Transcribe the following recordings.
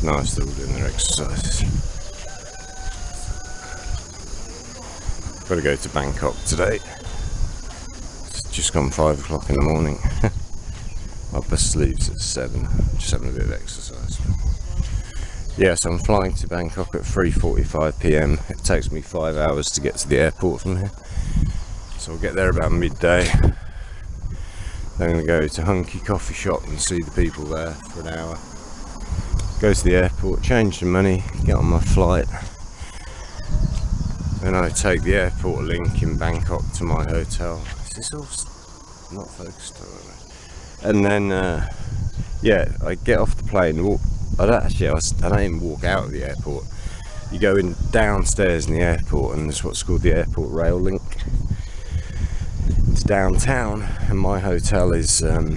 nice, they're all doing their exercises. Got to go to Bangkok today. It's just gone 5 o'clock in the morning. My bus leaves at 7. Just having a bit of exercise. Yeah, so I'm flying to Bangkok at 3:45 p.m. It takes me 5 hours to get to the airport from here. So I'll get there about midday. Then I'm going to go to Hunky Coffee Shop and see the people there for an hour. Go to the airport, change the money, get on my flight. Then I take the airport link in Bangkok to my hotel. Is this all not focused? And then, yeah, I get off the plane. I don't even walk out of the airport. You go in downstairs in the airport, and there's what's called the airport rail link. It's downtown, and my hotel is at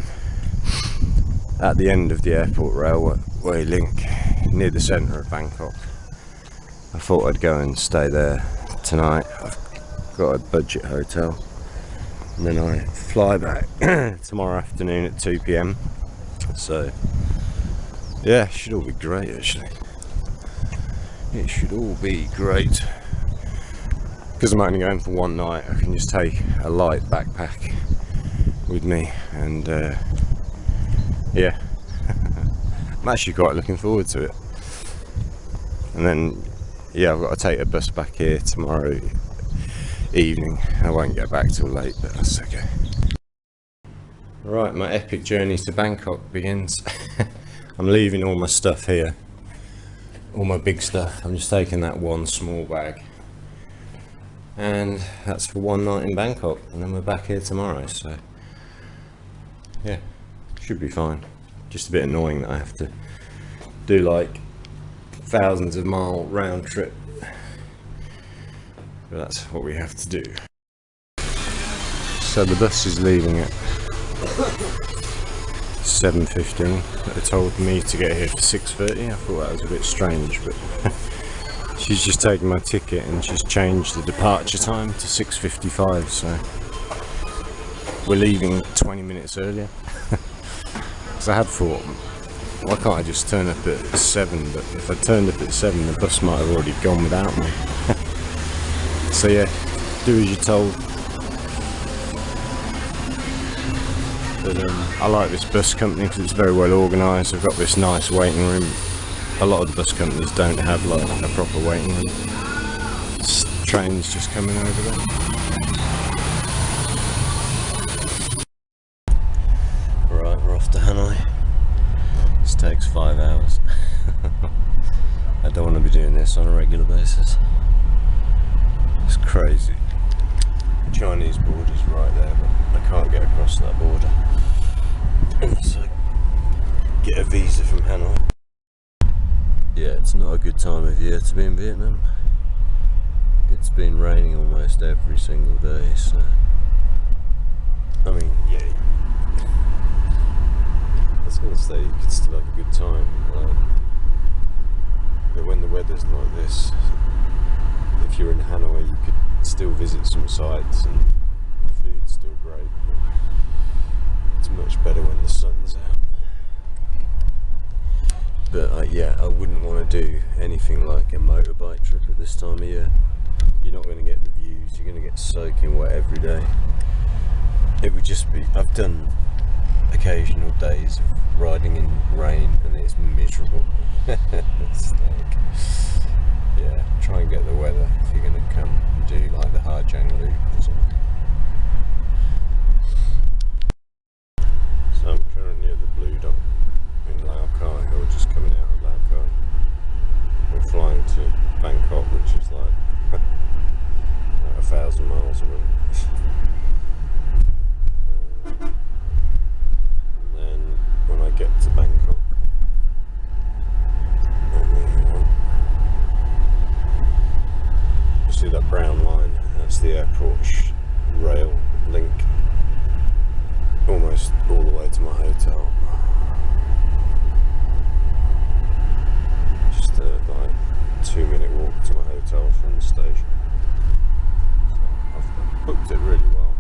the end of the airport railway link, near the centre of Bangkok. I thought I'd go and stay there tonight. I've got a budget hotel, and then I fly back tomorrow afternoon at 2 p.m. So yeah, it should all be great actually. It should all be great. Because I'm only going for one night, I can just take a light backpack with me, and yeah, I'm actually quite looking forward to it. And then yeah, I've got to take a bus back here tomorrow evening. I won't get back till late, but that's okay. Right, my epic journey to Bangkok begins. I'm leaving all my stuff here, all my big stuff. I'm just taking that one small bag, and that's for one night in Bangkok, and then we're back here tomorrow. So yeah, should be fine. Just a bit annoying that I have to do like thousands of mile round trip, but that's what we have to do. So the bus is leaving at 7:15. They told me to get here for 6:30. I thought that was a bit strange, but she's just taken my ticket and she's changed the departure time to 6:55, so we're leaving 20 minutes earlier. Because I had thought, why can't I just turn up at 7? But if I turned up at 7, the bus might have already gone without me. So yeah, do as you're told. But I like this bus company because it's very well organised. I've got this nice waiting room. A lot of the bus companies don't have like a proper waiting room. Trains just coming over there. Right, we're off to Hanoi. This takes 5 hours. I don't want to be doing this on a regular basis. It's crazy. The Chinese border's right there, but I can't get across that border unless I get a visa from Hanoi. Yeah, it's not a good time of year to be in Vietnam. It's been raining almost every single day, so I mean, yeah, I was going to say you could still have a good time, but when the weather's like this, if you're in Hanoi, you could still visit some sites and the food's still great, but it's much better when the sun's out. But yeah, I wouldn't want to do anything like a motorbike trip at this time of year. You're not going to get the views, you're going to get soaking wet every day. It would just be, I've done occasional days of riding in rain and it's miserable. It's like, yeah, try and get the weather if you're going to come and do like the Harjang loop or something. So I'm currently at the Blue Dot in Lào Cai, or just coming out of Lào Cai. We're flying to Bangkok, which is like 1,000 miles away. And then when I get to Bangkok, you see that brown line? That's the airport rail link, almost all the way to my hotel. Just like 2-minute walk to my hotel from the station. So I've booked it really well,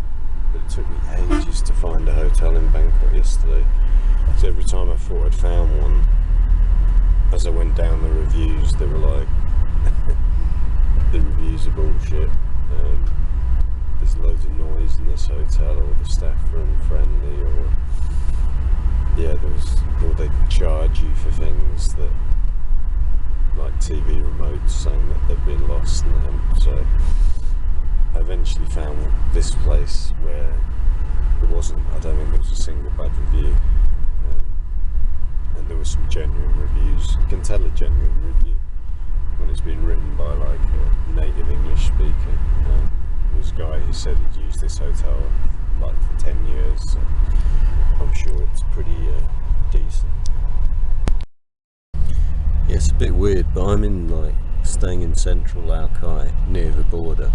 but it took me ages to find a hotel in Bangkok yesterday. So every time I thought I'd found one, as I went down the reviews, they were like, the reviews are bullshit. There's loads of noise in this hotel, or the staff are unfriendly, or or they charge you for things that, like TV remotes, saying that they've been lost and they haven't. So I eventually found this place where I don't think there was a single bad review, and there were some genuine reviews. You can tell a genuine review when it's been written by like a native English speaker. There was a guy who said he'd used this hotel like for 10 years, so I'm sure it's pretty decent. Yeah, it's a bit weird, but I'm staying in central Lào Cai near the border,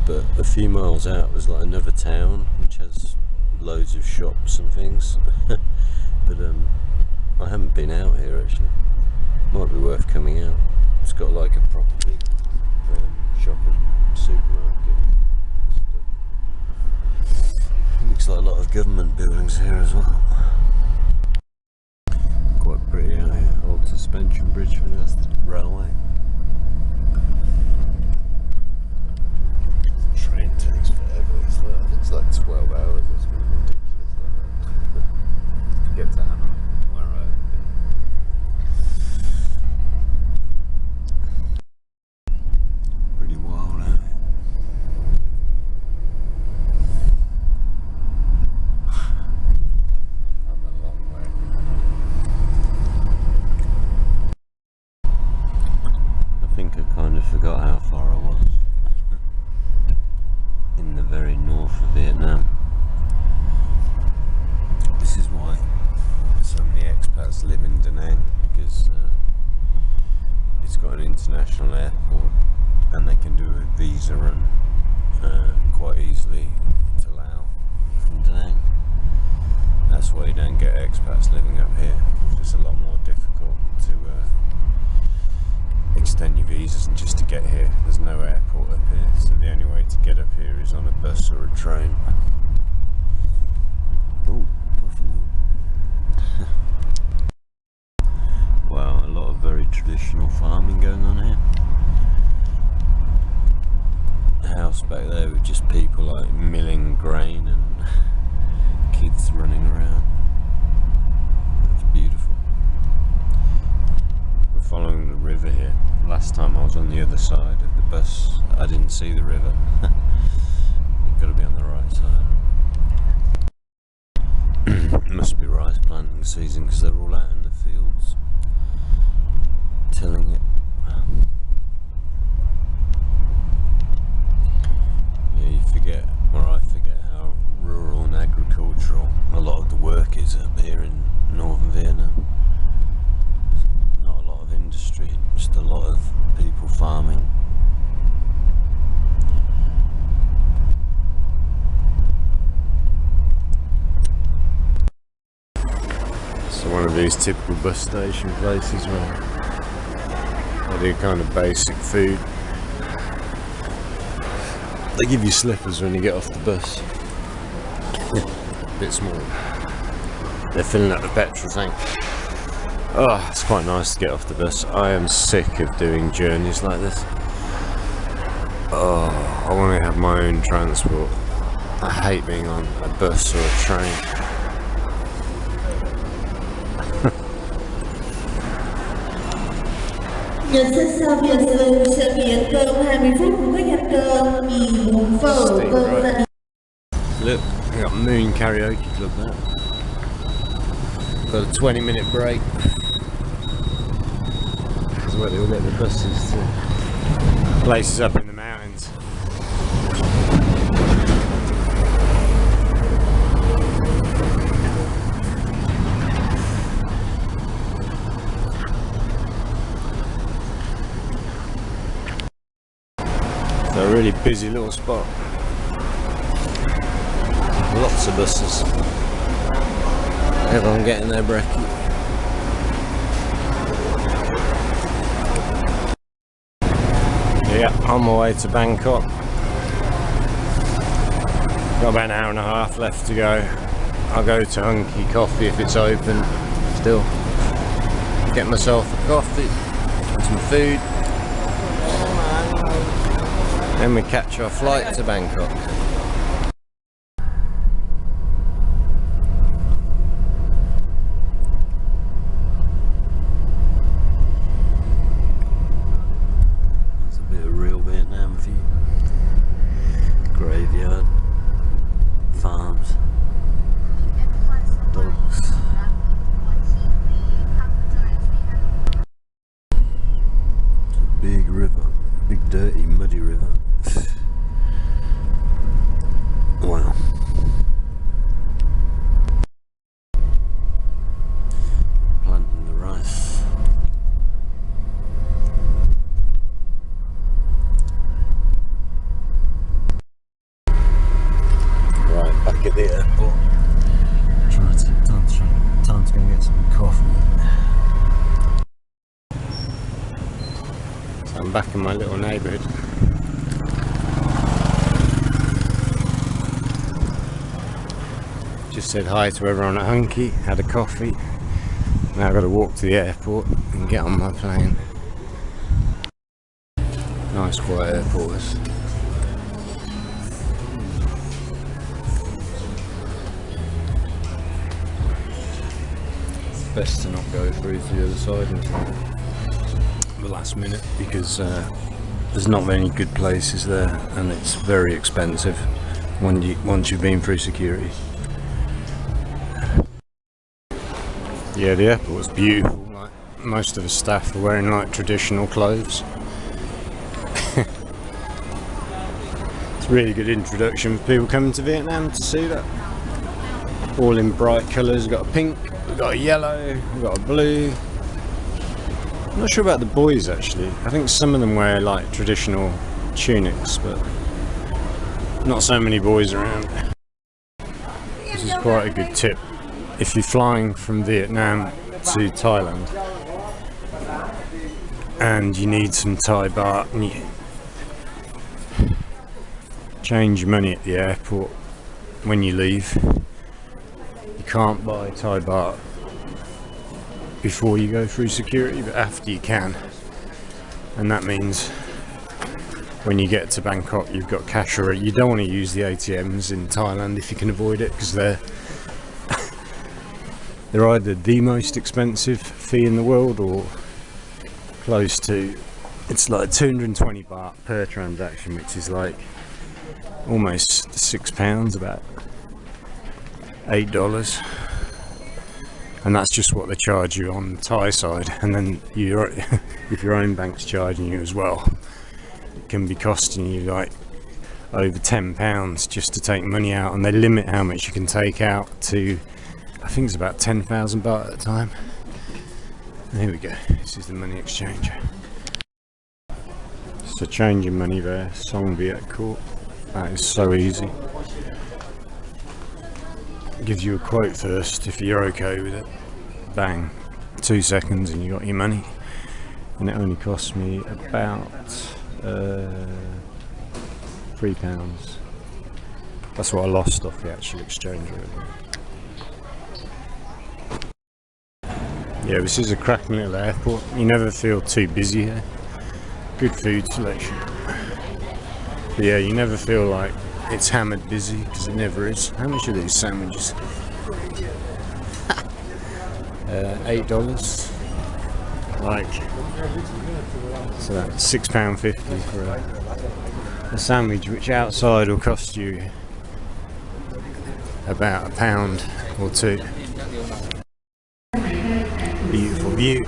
but a few miles out there's like another town which has loads of shops and things. But I haven't been out here actually. Might be worth coming out. It's got like a proper big shopping supermarket stuff. Looks like a lot of government buildings here as well. Quite pretty out here. Old suspension bridge, I think that's the railway. Train takes forever. I think it's like 12 hours or something ridiculous like that. To get to Hanoi. Forgot how far I was. In the very north of Vietnam. This is why so many expats live in Da Nang, because it's got an international airport and they can do a visa run quite easily to Laos from Da Nang. That's why you don't get expats living up here. It's a lot more difficult to extend your visas and just to get here. There's no airport up here, so the only way to get up here is on a bus or a train. Oh, wow, a lot of very traditional farming going on here. A house back there with just people like milling grain and kids running around. It's beautiful. We're following the river here. Last time I was on the other side of the bus, I didn't see the river. You've got to be on the right side. It must be rice planting season because they're all out in the fields tilling it. Yeah, you forget, or I forget, how rural and agricultural a lot of the work is up here in northern Vietnam. Not a lot of industry, just a lot of people farming. So one of these typical bus station places where they do kind of basic food. They give you slippers when you get off the bus. A bit small. They're filling up the petrol tank. Oh, it's quite nice to get off the bus. I am sick of doing journeys like this. Oh, I want to have my own transport. I hate being on a bus or a train. Nhật rất sau việc sự kiện cơm 20 phút của các nhà cơm mì bún phở cơm gia đình. Look, we got Moon Karaoke Club there. Got a 20-minute break. That's where they all get the buses to places up in the mountains. It's a really busy little spot. Lots of buses. Everyone getting their brekkie. Yeah, on my way to Bangkok. Got about an hour and a half left to go. I'll go to Hunky Coffee if it's open still. get myself a coffee and some food. Then we catch our flight to Bangkok. There's a bit of real Vietnam view. Graveyard, farms, dogs. It's a big river, big dirty muddy river. Wow. Planting the rice. Right, back at the airport. Time to go and get some coffee. So I'm back in my little neighbourhood. Just said hi to everyone at Hunky, had a coffee. Now I've got to walk to the airport and get on my plane. Nice quiet airport this. Best to not go through to the other side until the last minute, because there's not many good places there and it's very expensive once you've been through security. Yeah, the airport's beautiful. Like, most of the staff are wearing like traditional clothes. It's a really good introduction for people coming to Vietnam to see that. All in bright colours. We've got a pink, we've got a yellow, we've got a blue. I'm not sure about the boys actually. I think some of them wear like traditional tunics, but not so many boys around. This is quite a good tip. If you're flying from Vietnam to Thailand and you need some Thai baht and you change your money at the airport when you leave, you can't buy Thai baht before you go through security, but after you can. And that means when you get to Bangkok you've got cash already. You don't want to use the ATMs in Thailand if you can avoid it, because they're either the most expensive fee in the world or close to. It's like 220 baht per transaction, which is like almost £6, about $8. And that's just what they charge you on the Thai side. And then if your own bank's charging you as well, it can be costing you like over £10 just to take money out, and they limit how much you can take out to, I think it's about 10,000 baht at a time. And here we go, this is the money exchange. So changing money there, Song Viet Court. That is so easy. Gives you a quote first if you're okay with it. Bang, 2 seconds and you got your money. And it only cost me about £3. That's what I lost off the actual exchange rate. Yeah, this is a cracking little airport. You never feel too busy here. Good food selection. But yeah, you never feel like it's hammered busy, because it never is. How much are these sandwiches? $8. Like, so that's £6.50 for a sandwich, which outside will cost you about £1 or £2. Beautiful view.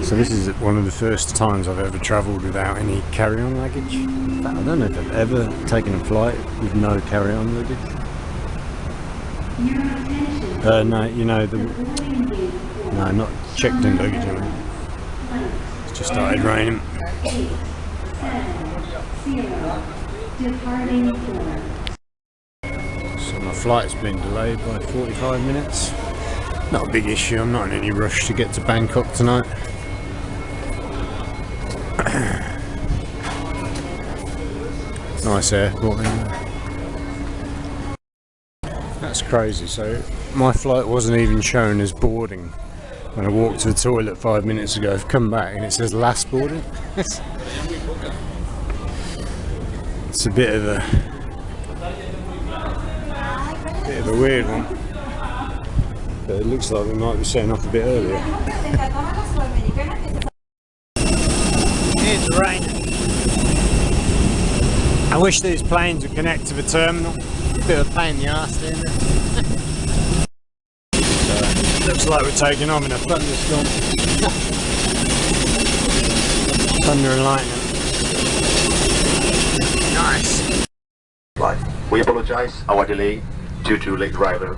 So this is one of the first times I've ever travelled without any carry-on luggage. In fact, I don't know if I've ever taken a flight with no carry-on luggage. No, you know, no, not checked-in luggage, I mean. It's just started raining. So my flight's been delayed by 45 minutes. Not a big issue, I'm not in any rush to get to Bangkok tonight. Nice airport anyway. That That's crazy. So my flight wasn't even shown as boarding when I walked to the toilet 5 minutes ago. I've come back and it says last boarding. It's a bit of a weird one, but it looks like we might be setting off a bit earlier. It's raining. I wish these planes would connect to the terminal. A bit of a pain in the arse doing it. Looks like we're taking off in a thunderstorm. Thunder and lightning. Nice. Flight. We apologize, our delay due to late arrival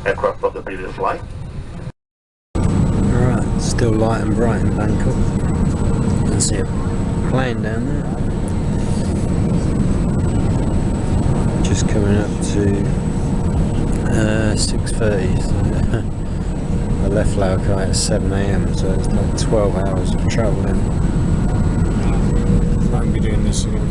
aircraft of the previous flight. Alright, still light and bright in Bangkok. You can see a plane down there. Just coming up to 6:30. So I left Lào Cai at 7 AM, so it's like 12 hours of travelling. I won't be doing this again.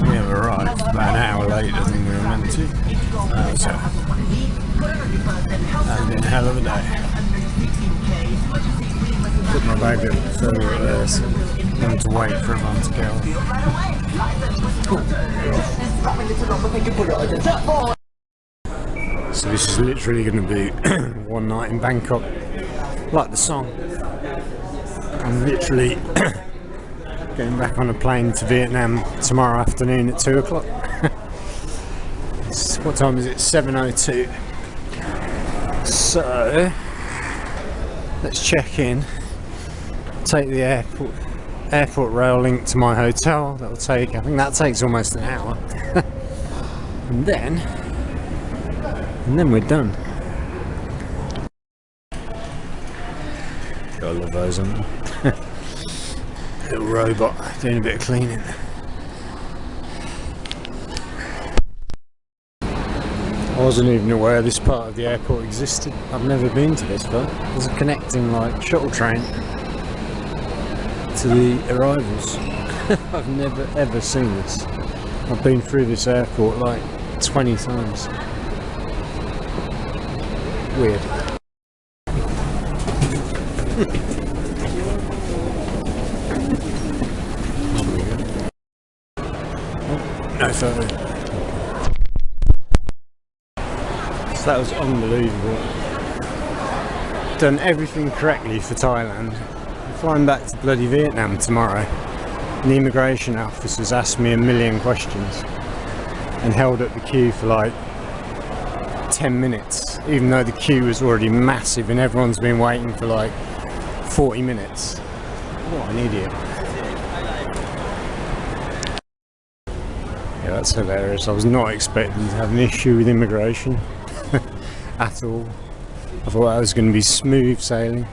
We have arrived about an hour later than we were meant to. So that's been a hell of a day. Put my bag up further there, so I wanted to wait for everyone to get on. So this is literally going to be one night in Bangkok, like the song. I'm literally getting back on a plane to Vietnam tomorrow afternoon at 2 o'clock. What time is it? 7:02. So let's check in. Take the airport rail link to my hotel. I think that takes almost an hour. and then we're done. Gotta love those, aren't they? Little robot doing a bit of cleaning. I wasn't even aware this part of the airport existed. I've never been to this part. There's a connecting shuttle train to the arrivals. I've never ever seen this. I've been through this airport like 20 times. Weird. No photo. So that was unbelievable. Done everything correctly for Thailand. I'm flying back to bloody Vietnam tomorrow. And the immigration officers asked me a million questions and held up the queue for like 10 minutes, even though the queue was already massive and everyone's been waiting for like 40 minutes. What an idiot. Yeah, that's hilarious. I was not expecting to have an issue with immigration at all. I thought that was going to be smooth sailing.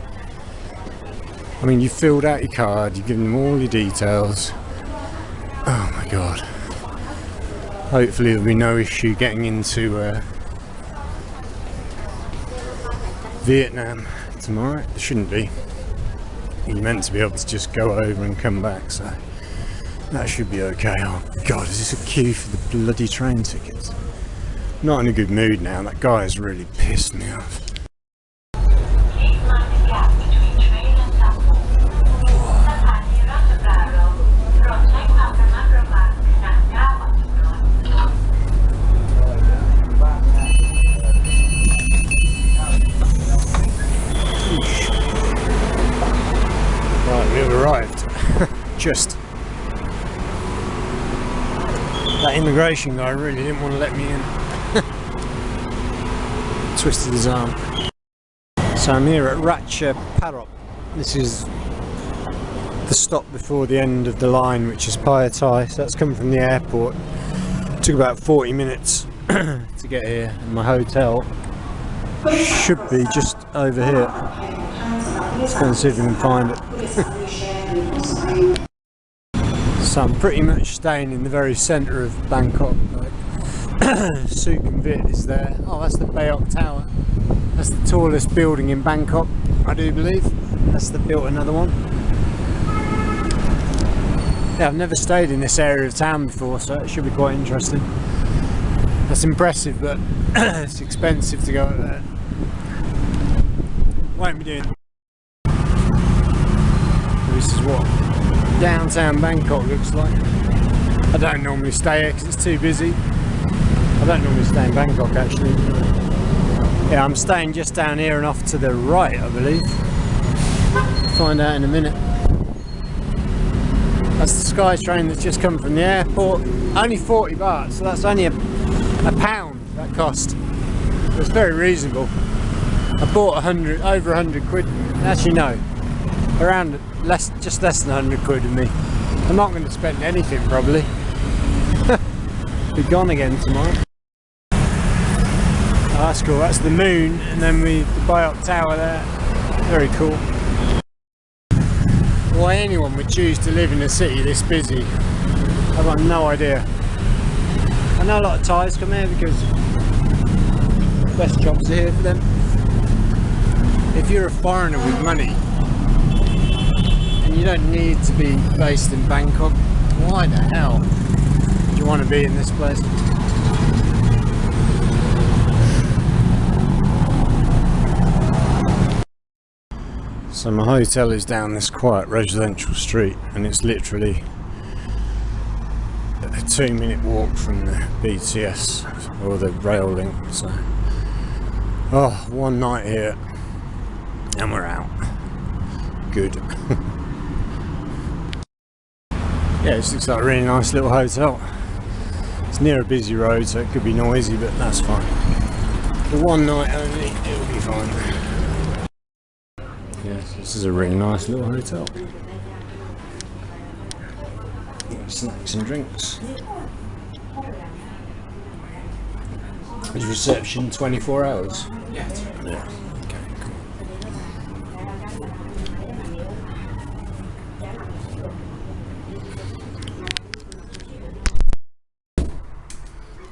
I mean, you filled out your card, you've given them all your details. Oh my god. Hopefully there'll be no issue getting into Vietnam tomorrow. There shouldn't be. You're meant to be able to just go over and come back, so that should be okay. Oh god, is this a queue for the bloody train tickets? Not in a good mood now. That guy has really pissed me off. Right, we've arrived. Just. That immigration guy really didn't want to let me in. Twisted his arm. So I'm here at Ratcha Parop. This is the stop before the end of the line, which is Phaya Thai. So that's come from the airport. It took about 40 minutes to get here, and my hotel should be just over here. Let's go and see if we can find it. So I'm pretty much staying in the very centre of Bangkok. Sukhumvit is there. Oh, that's the Bayok Tower. That's the tallest building in Bangkok, I do believe. That's the built another one. Yeah, I've never stayed in this area of town before, so it should be quite interesting. That's impressive, but it's expensive to go up there. Won't be doing. This is what downtown Bangkok looks like. I don't normally stay here because it's too busy. I don't normally stay in Bangkok actually. Yeah, I'm staying just down here and off to the right, I believe. Find out in a minute. That's the Sky train that's just come from the airport. Only 40 baht, so that's only a pound that cost. It's very reasonable. I bought over 100 quid. Actually no, around just less than 100 quid with me. I'm not going to spend anything probably. Be gone again tomorrow. Oh, that's cool. That's the moon, and then the Biok Tower there. Very cool. Why anyone would choose to live in a city this busy, I've got no idea. I know a lot of Thais come here because the best jobs are here for them. If you're a foreigner with money and you don't need to be based in Bangkok, why the hell do you want to be in this place? So my hotel is down this quiet residential street, and it's literally a 2-minute walk from the BTS or the rail link. So, oh, one night here and we're out. Good. Yeah, this looks like a really nice little hotel. It's near a busy road, so it could be noisy, but that's fine. For one night only, it'll be fine. Yes, this is a really nice little hotel. Snacks and drinks. Is reception 24 hours? Yeah. Yeah. Okay,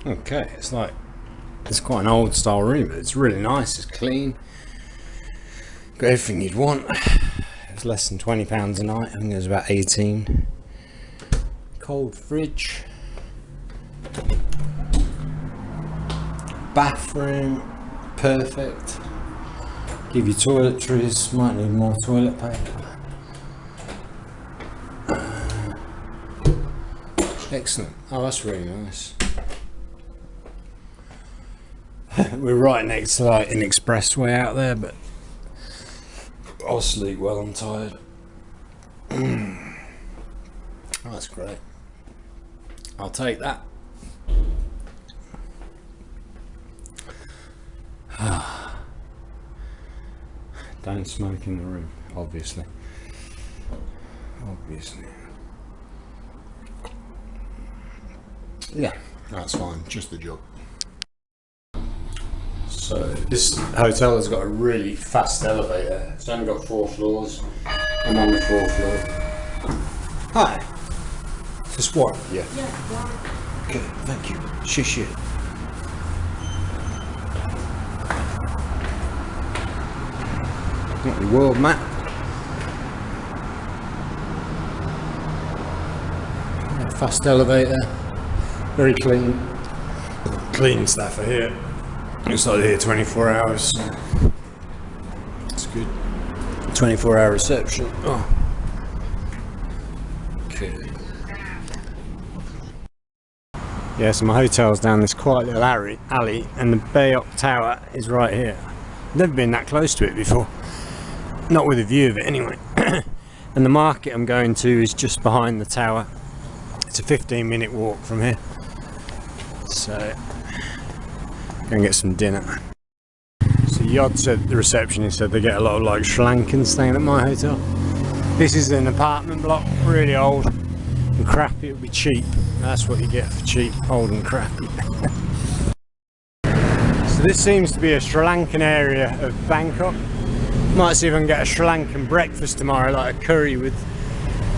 cool. Okay, it's quite an old style room, but it's really nice. It's clean. Got everything you'd want. It's less than £20 a night. I think it was about 18. Cold fridge. Bathroom. Perfect. Give you toiletries. Might need more toilet paper. Excellent. Oh, that's really nice. We're right next to like an expressway out there, but I'll sleep well, I'm tired. Oh, that's great. I'll take that. Don't smoke in the room, obviously. Obviously. Yeah, that's fine, just the job. So this hotel has got a really fast elevator. It's only got 4 floors. I'm on the 4th floor. Hi. Just one? Yeah. Yeah, one. Okay, thank you. Shish. Got the world map. Yeah, fast elevator. Very clean. Clean staff are here. It's like here 24 hours, so it's good. 24-hour reception. Oh. Okay. Yeah, so my hotel's down this quiet little alley, and the Biok Tower is right here. Never been that close to it before. Not with a view of it anyway. And the market I'm going to is just behind the tower. It's a 15-minute walk from here. So go and get some dinner. So Yod said, the receptionist said, they get a lot of like Sri Lankans staying at my hotel. This is an apartment block, really old and crappy. It'll be cheap. That's what you get for cheap, old and crappy. So this seems to be a Sri Lankan area of Bangkok. Might see if I can get a Sri Lankan breakfast tomorrow, like a curry with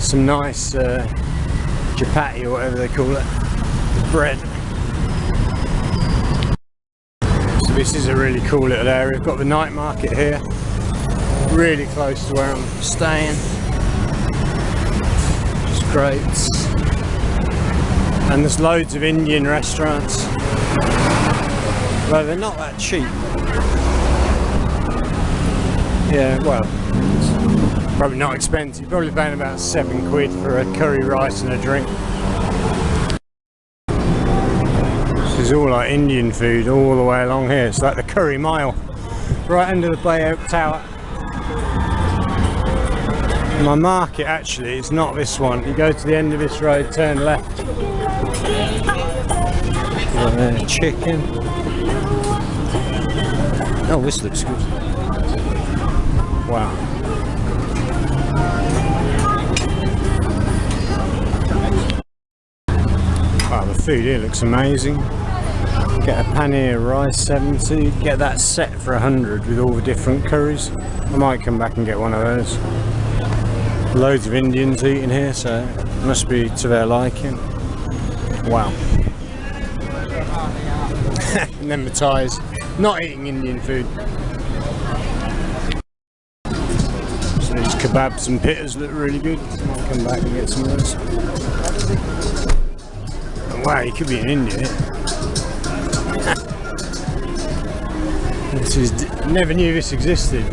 some nice chapati or whatever they call it, bread. This is a really cool little area. We've got the night market here, really close to where I'm staying. Just grapes. And there's loads of Indian restaurants. Though they're not that cheap. Yeah, well, it's probably not expensive. Probably paying about £7 for a curry rice and a drink. This is all like Indian food all the way along here. It's like the curry mile, right under the Bay Oak Tower. My market actually is not this one. You go to the end of this road, turn left. Chicken. Oh, this looks good. Wow. Wow, the food here looks amazing. Get a paneer rice 70. Get that set for 100 with all the different curries. I might come back and get one of those. Loads of Indians eating here, so it must be to their liking. Wow. And then the Thais not eating Indian food. So these kebabs and pittas look really good. I'll come back and get some of those. Oh, wow, you could be in India. This is, never knew this existed.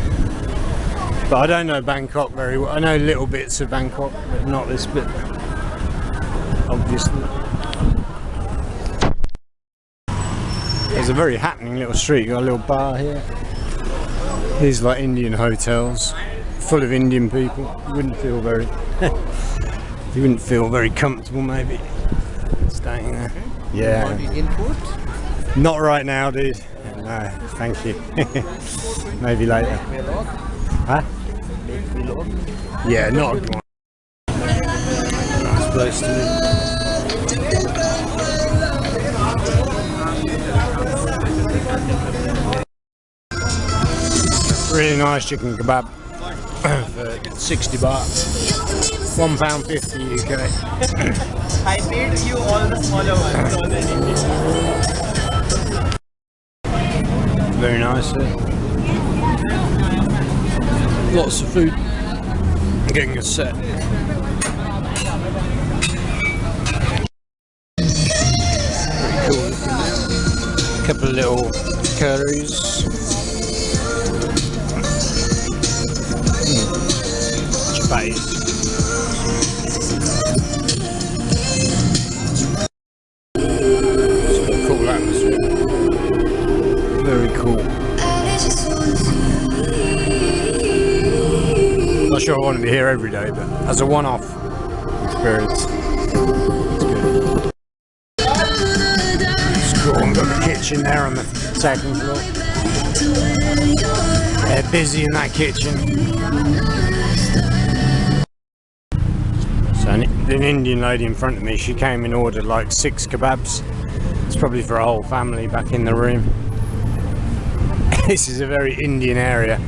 But I don't know Bangkok very well. I know little bits of Bangkok, but not this bit, obviously. There's a very happening little street. Got a little bar here. These like Indian hotels, full of Indian people. You wouldn't feel very, you wouldn't feel very comfortable maybe staying there. Yeah. Indian food? Not right now, dude. No, thank you. Maybe later. Huh? Yeah, not a good one. Nice place to live. Really nice chicken kebab for 60 baht. £1.50 UK. I paid you all the smaller ones. All the Indian. Very nice there. Lots of food. Getting a set. Pretty cool. A couple of little curries. Chapatis. It's got a cool atmosphere. Very cool. Not sure I want to be here every day, but as a one-off experience, it's good. It's cool. We've got the kitchen there on the second floor. They're busy in that kitchen. So an Indian lady in front of me, she came and ordered like 6 kebabs. It's probably for a whole family back in the room. This is a very Indian area.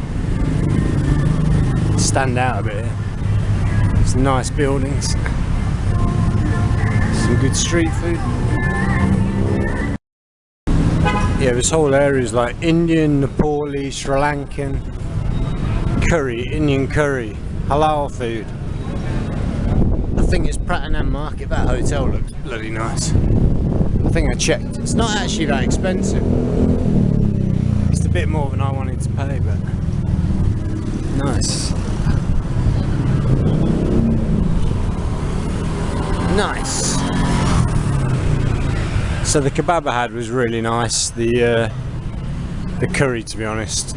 Stand out a bit here. Some nice buildings. Some good street food. Yeah, this whole area is like Indian, Nepali, Sri Lankan curry, Indian curry, halal food. I think it's Pratunam Market. That hotel looks bloody nice. I think I checked. It's not actually that expensive. It's a bit more than I wanted to pay, but nice. Nice. So the kebab I had was really nice. The curry, to be honest,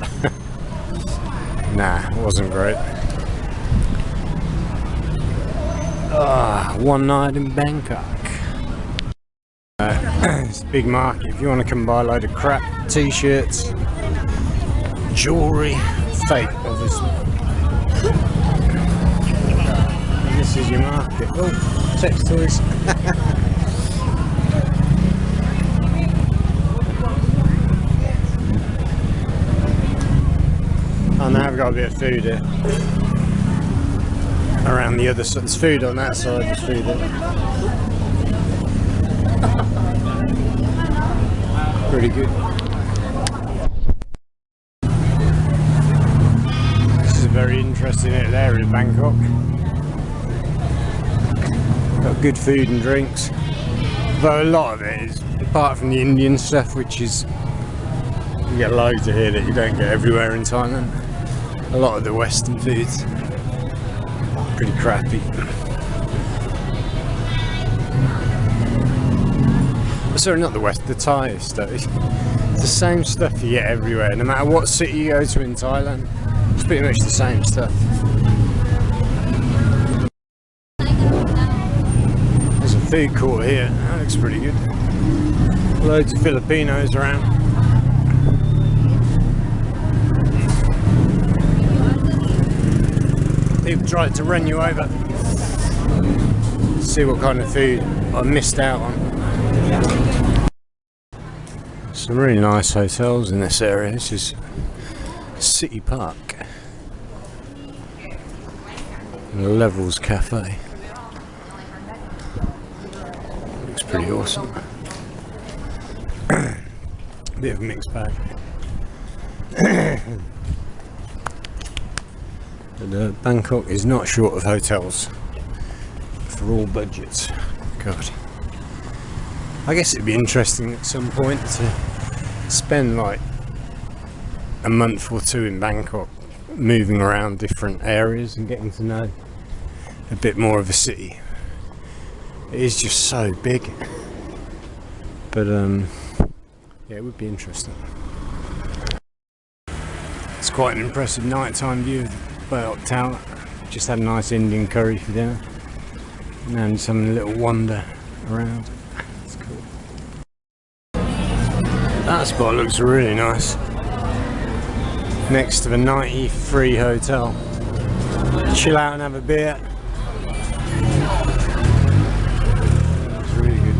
nah, it wasn't great. One night in Bangkok. It's a big market. If you want to come buy a load of crap, t-shirts, jewellery, fake obviously. And this is your market. Oh, sex toys. Oh, now I've got a bit of food here. Around the other side. There's food on that side, there's food here. Pretty good. This is a very interesting little area of Bangkok. Got good food and drinks. Though a lot of it is, apart from the Indian stuff, which is, you get loads of here that you don't get everywhere in Thailand. A lot of the Western food's pretty crappy. Sorry, not the West, the Thai stuff. It's the same stuff you get everywhere, no matter what city you go to in Thailand. It's pretty much the same stuff. There's a food court here, that looks pretty good. Loads of Filipinos around. People tried to run you over. See what kind of food I missed out on. Some really nice hotels in this area. This is City Park. And the Levels Cafe. Looks pretty awesome. Bit of a mixed bag. But Bangkok is not short of hotels for all budgets. God. I guess it'd be interesting at some point to spend like a month or two in Bangkok, moving around different areas and getting to know a bit more of a city. It is just so big, but yeah, it would be interesting. It's quite an impressive nighttime view of the Baht Tower. Just had a nice Indian curry for dinner and some little wander around. It's cool. That spot looks really nice. Next to the 93 hotel. Chill out and have a beer. It's really good.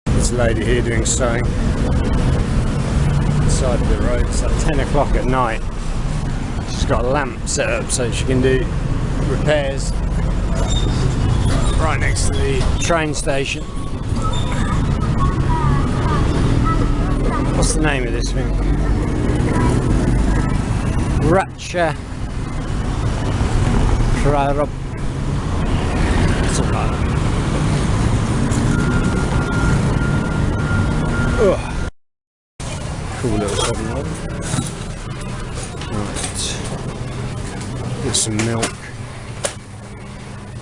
There's a lady here doing sewing. Side of the road. It's like 10 o'clock at night. She's got a lamp set up so she can do repairs right next to the train station. What's the name of this thing? Ratcha Prarab. Something like that. Ugh. Cool little 7-Eleven. Right. Get some milk.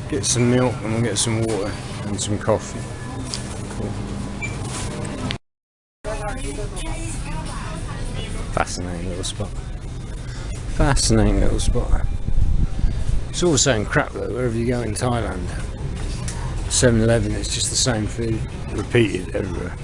Get some milk and we'll get some water and some coffee. Cool. Fascinating little spot. Fascinating little spot. It's all the same crap though, wherever you go in Thailand. 7-Eleven, it's just the same food, repeated everywhere.